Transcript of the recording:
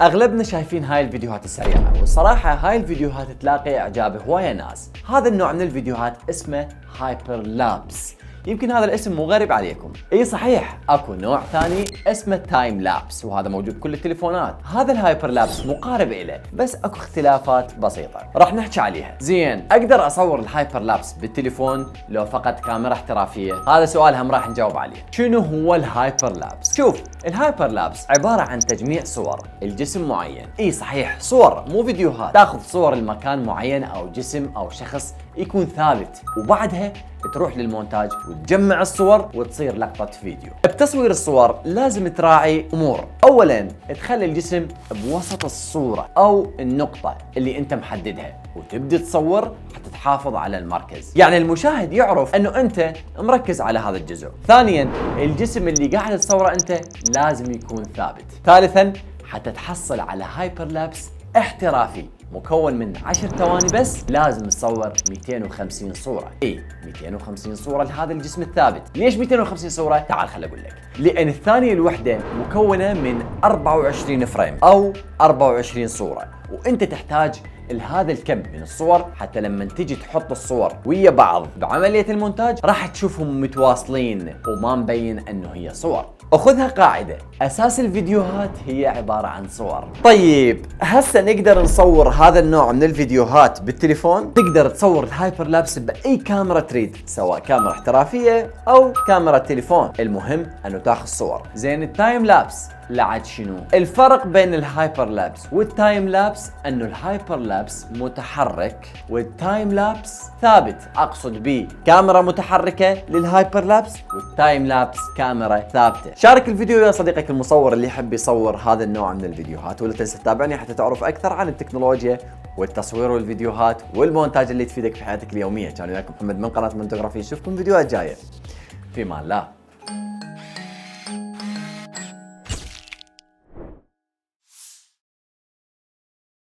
اغلبنا شايفين هاي الفيديوهات السريعة، والصراحة هاي الفيديوهات تلاقي اعجاب هواية ناس. هذا النوع من الفيديوهات اسمه هايبر لابس. يمكن هذا الاسم مو غريب عليكم. اي صحيح، اكو نوع ثاني اسمه تايم لابس، وهذا موجود بكل التليفونات. هذا الهايبر لابس مقارب إله، بس اكو اختلافات بسيطة راح نحكي عليها. زين، اقدر اصور الهايبر لابس بالتليفون لو فقط كاميرا احترافية؟ هذا سؤال هم راح نجاوب عليه. شنو هو الهايبر لابس؟ شوف، الهايبر لابس عبارة عن تجميع صور الجسم معين. اي صحيح، صور مو فيديوهات. تاخذ صور المكان معين او جسم او شخص يكون ثابت، وبعدها تروح للمونتاج وتجمع الصور وتصير لقطة فيديو. بتصوير الصور لازم تراعي امور. اولا، تخلي الجسم بوسط الصورة او النقطة اللي انت محددها، وتبدأ تصور حتى تحافظ على المركز، يعني المشاهد يعرف انه انت مركز على هذا الجزء. ثانيا، الجسم اللي قاعد تصوره انت لازم يكون ثابت. ثالثا، حتى تحصل على هايبر لابس احترافي مكون من 10 ثواني بس، لازم تصور 250 صورة. اي 250 صورة لهذا الجسم الثابت. ليش 250 صورة؟ تعال خل اقول لك. لان الثانية الوحدة مكونة من 24 فريم او 24 صورة، وانت تحتاج لهذا الكم من الصور حتى لما تيجي تحط الصور ويا بعض بعملية المونتاج راح تشوفهم متواصلين وما مبين انه هي صور. اخذها قاعدة، اساس الفيديوهات هي عبارة عن صور. طيب هسه نقدر نصور هذا النوع من الفيديوهات بالتليفون. تقدر تصور الهايبر لابس باي كاميرا تريد، سواء كاميرا احترافية او كاميرا تليفون، المهم انه تاخذ صور. زين، التايم لابس لعد شنو؟ الفرق بين الهايبر لابس والتايم لابس انه الهايبر لابس متحرك والتايم لابس ثابت. اقصد بيه كاميرا متحركة للهايبر لابس، والتايم لابس كاميرا ثابتة. شارك الفيديو يا صديقك المصور اللي يحب يصور هذا النوع من الفيديوهات، ولا تنسى تتابعني حتى تعرف اكثر عن التكنولوجيا والتصوير والفيديوهات والمونتاج اللي تفيدك في حياتك اليومية. كان وياكم محمد من قناة مونتوغرافي. نشوفكم فيديوهات جاية. في امان الله.